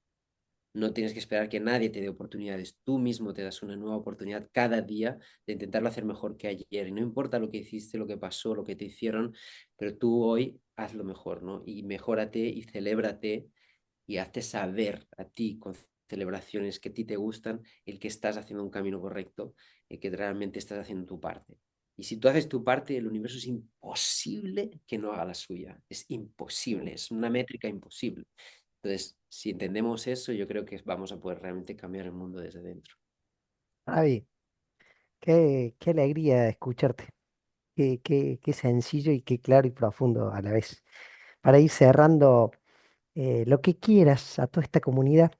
No tienes que esperar que nadie te dé oportunidades. Tú mismo te das una nueva oportunidad cada día de intentarlo hacer mejor que ayer. Y no importa lo que hiciste, lo que pasó, lo que te hicieron, pero tú hoy hazlo mejor, ¿no? Y mejórate y celébrate y hazte saber a ti con celebraciones que a ti te gustan, el que estás haciendo un camino correcto, el que realmente estás haciendo tu parte. Y si tú haces tu parte, el universo es imposible que no haga la suya. Es imposible, es una métrica imposible. Entonces, si entendemos eso, yo creo que vamos a poder realmente cambiar el mundo desde dentro. Javi, qué alegría escucharte. Qué sencillo y qué claro y profundo a la vez. Para ir cerrando, lo que quieras a toda esta comunidad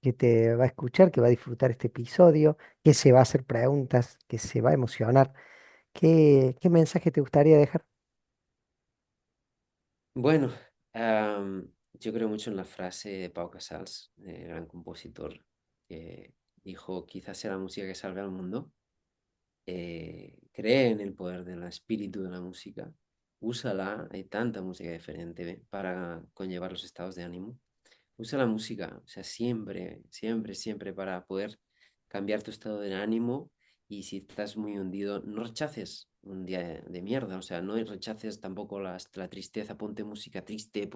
que te va a escuchar, que va a disfrutar este episodio, que se va a hacer preguntas, que se va a emocionar. ¿Qué mensaje te gustaría dejar? Bueno, yo creo mucho en la frase de Pau Casals, gran compositor, que dijo, quizás sea la música que salve al mundo. Cree en el poder del espíritu de la música, úsala, hay tanta música diferente para conllevar los estados de ánimo. Usa la música, o sea, siempre, siempre, siempre para poder cambiar tu estado de ánimo y si estás muy hundido, no rechaces un día de mierda, o sea, no rechaces tampoco la tristeza, ponte música triste,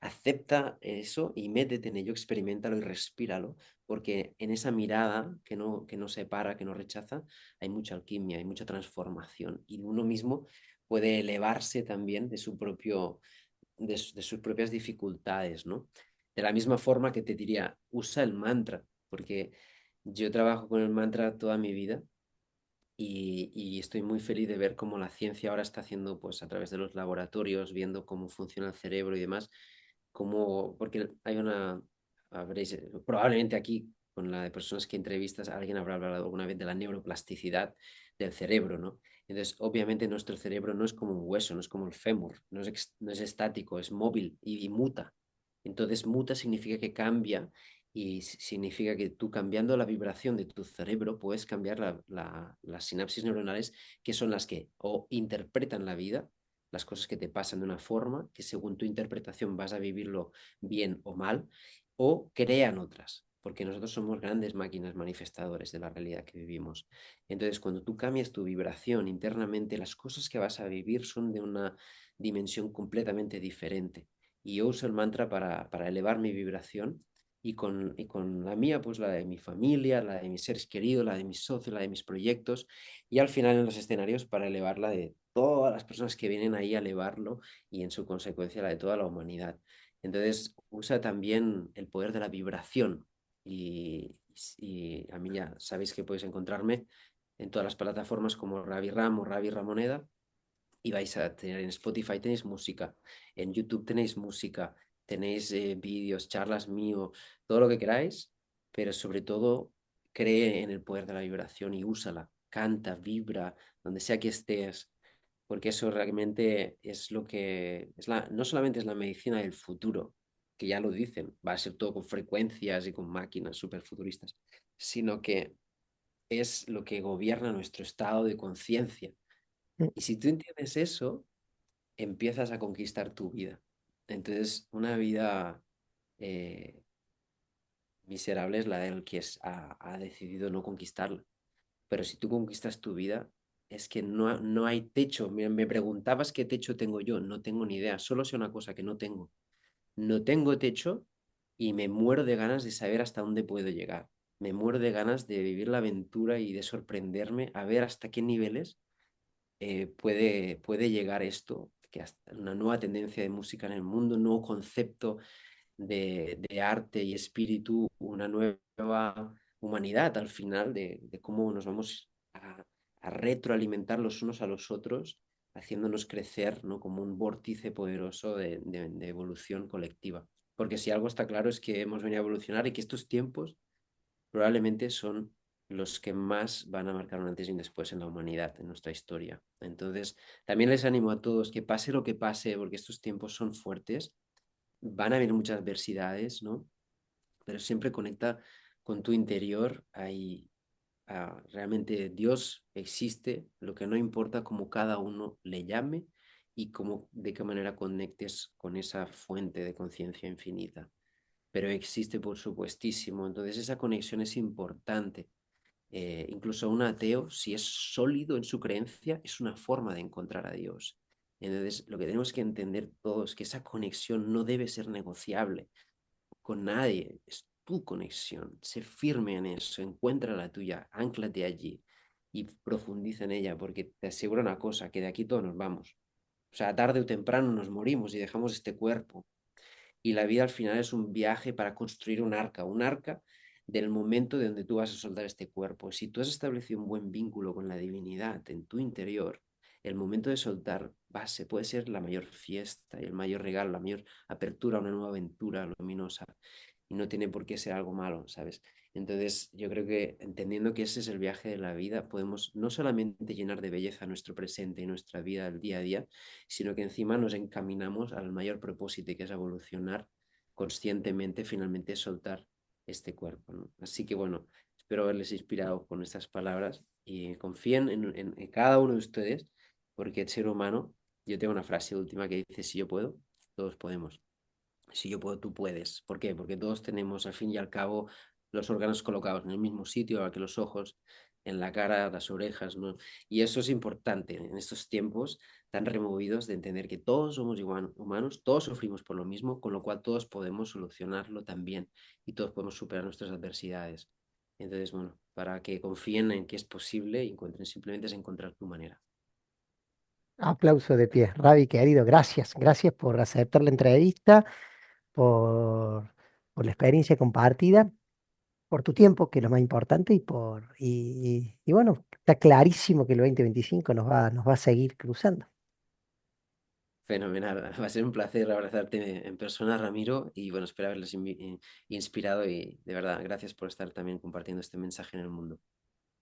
acepta eso y métete en ello, experimentalo y respíralo, porque en esa mirada que no separa, que no rechaza, hay mucha alquimia, hay mucha transformación y uno mismo puede elevarse también de su propio, de sus propias dificultades, ¿no? De la misma forma que te diría, usa el mantra, porque yo trabajo con el mantra toda mi vida y estoy muy feliz de ver cómo la ciencia ahora está haciendo, pues a través de los laboratorios, viendo cómo funciona el cerebro y demás, cómo, porque hay una, habréis, probablemente aquí, con la de personas que entrevistas, alguien habrá hablado alguna vez de la neuroplasticidad del cerebro, ¿no? Entonces, obviamente nuestro cerebro no es como un hueso, no es como el fémur, no es estático, es móvil y muta. Entonces, muta significa que cambia y significa que tú cambiando la vibración de tu cerebro puedes cambiar las sinapsis neuronales que son las que o interpretan la vida, las cosas que te pasan de una forma que según tu interpretación vas a vivirlo bien o mal, o crean otras, porque nosotros somos grandes máquinas manifestadores de la realidad que vivimos. Entonces, cuando tú cambias tu vibración internamente, las cosas que vas a vivir son de una dimensión completamente diferente. Y yo uso el mantra para elevar mi vibración y con la mía, pues la de mi familia, la de mis seres queridos, la de mis socios, la de mis proyectos, y al final en los escenarios para elevarla de todas las personas que vienen ahí a elevarlo y en su consecuencia la de toda la humanidad. Entonces usa también el poder de la vibración y a mí ya sabéis que podéis encontrarme en todas las plataformas como Ravi Ram o Ravi Ramoneda y vais a tener en Spotify tenéis música, en YouTube tenéis música, tenéis vídeos, charlas mío, todo lo que queráis, pero sobre todo cree en el poder de la vibración y úsala, canta, vibra, donde sea que estés, porque eso realmente es lo que es no solamente es la medicina del futuro, que ya lo dicen, va a ser todo con frecuencias y con máquinas súper futuristas, sino que es lo que gobierna nuestro estado de conciencia. Mm, Y si tú entiendes eso, empiezas a conquistar tu vida. Entonces, una vida eh, miserable es la del que ha decidido no conquistarla. Pero si tú conquistas tu vida, es que no hay techo. Me preguntabas qué techo tengo yo. No tengo ni idea. Solo sé una cosa que no tengo. No tengo techo y me muero de ganas de saber hasta dónde puedo llegar. Me muero de ganas de vivir la aventura y de sorprenderme a ver hasta qué niveles puede llegar esto, que hasta una nueva tendencia de música en el mundo, un nuevo concepto de arte y espíritu, una nueva humanidad al final de cómo nos vamos a retroalimentar los unos a los otros, haciéndonos crecer, ¿no? Como un vórtice poderoso de evolución colectiva. Porque si algo está claro es que hemos venido a evolucionar y que estos tiempos probablemente son los que más van a marcar un antes y un después en la humanidad, en nuestra historia. Entonces, también les animo a todos que pase lo que pase, porque estos tiempos son fuertes, van a haber muchas adversidades, ¿no? Pero siempre conecta con tu interior, ahí realmente Dios existe, lo que no importa cómo cada uno le llame y cómo, de qué manera conectes con esa fuente de conciencia infinita. pero existe por supuestísimo. Entonces esa conexión es importante. Incluso un ateo, si es sólido en su creencia, es una forma de encontrar a Dios. Entonces, lo que tenemos que entender todos es que esa conexión no debe ser negociable con nadie, es tu conexión. Sé firme en eso, encuentra la tuya, anclate allí y profundiza en ella, porque te aseguro una cosa, que de aquí todos nos vamos. O sea, tarde o temprano nos morimos y dejamos este cuerpo. Y la vida al final es un viaje para construir un arca del momento de donde tú vas a soltar este cuerpo. Si tú has establecido un buen vínculo con la divinidad en tu interior, el momento de soltar base puede ser la mayor fiesta y el mayor regalo, la mayor apertura a una nueva aventura luminosa. Y no tiene por qué ser algo malo, ¿sabes? Entonces, yo creo que entendiendo que ese es el viaje de la vida, podemos no solamente llenar de belleza nuestro presente y nuestra vida del día a día, sino que encima nos encaminamos al mayor propósito, que es evolucionar conscientemente, finalmente soltar este cuerpo, ¿no? Así que bueno, espero haberles inspirado con estas palabras y confíen en cada uno de ustedes, porque el ser humano, yo tengo una frase última que dice, si yo puedo, todos podemos. Si yo puedo, tú puedes. ¿Por qué? Porque todos tenemos, al fin y al cabo, los órganos colocados en el mismo sitio, igual que los ojos, en la cara, las orejas, ¿no? Y eso es importante en estos tiempos tan removidos de entender que todos somos igual, humanos, todos sufrimos por lo mismo, con lo cual todos podemos solucionarlo también y todos podemos superar nuestras adversidades. Entonces, bueno, para que confíen en que es posible y encuentren, simplemente es encontrar tu manera. Aplauso de pie. Ravi, querido, gracias. Gracias por aceptar la entrevista, por, por la experiencia compartida, por tu tiempo, que es lo más importante, y bueno, está clarísimo que el 2025 nos va a seguir cruzando. Fenomenal, va a ser un placer abrazarte en persona, Ramiro, y bueno, espero haberles inspirado y de verdad, gracias por estar también compartiendo este mensaje en el mundo.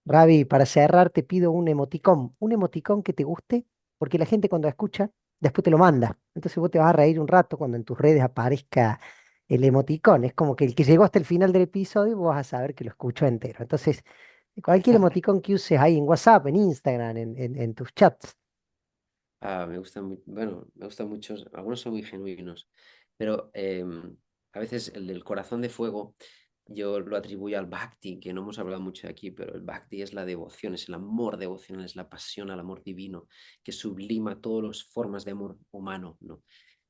Ravi, para cerrar te pido un emoticón que te guste, porque la gente cuando escucha, después te lo manda. Entonces vos te vas a reír un rato cuando en tus redes aparezca el emoticón. Es como que el que llegó hasta el final del episodio, vos vas a saber que lo escuchó entero. Entonces, cualquier emoticón que uses ahí en WhatsApp, en Instagram, en tus chats. Me gustan, bueno, me gustan muchos, algunos son muy genuinos, pero a veces el del corazón de fuego yo lo atribuyo al bhakti, que no hemos hablado mucho de aquí, pero el bhakti es la devoción, es el amor devocional, es la pasión al amor divino, que sublima todas las formas de amor humano, ¿no?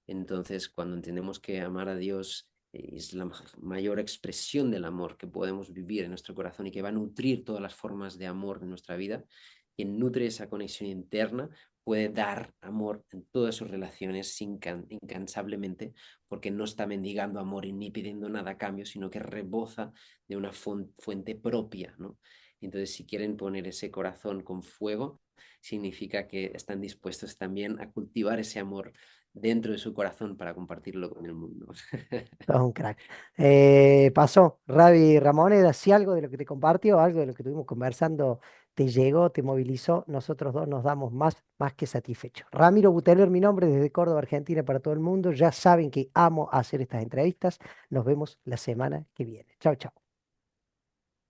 Entonces, cuando entendemos que amar a Dios es la mayor expresión del amor que podemos vivir en nuestro corazón y que va a nutrir todas las formas de amor de nuestra vida, quien nutre esa conexión interna puede dar amor en todas sus relaciones incansablemente, porque no está mendigando amor y ni pidiendo nada a cambio, sino que reboza de una fuente propia, ¿no? Entonces, si quieren poner ese corazón con fuego, significa que están dispuestos también a cultivar ese amor dentro de su corazón para compartirlo con el mundo. Sos un crack. Pasó, Ravi Ramoneda, si algo de lo que te compartió, algo de lo que estuvimos conversando te llegó, te movilizó, nosotros dos nos damos más que satisfechos. Ramiro Buteler, mi nombre, desde Córdoba, Argentina, para todo el mundo. Ya saben que amo hacer estas entrevistas. Nos vemos la semana que viene. Chao, chao.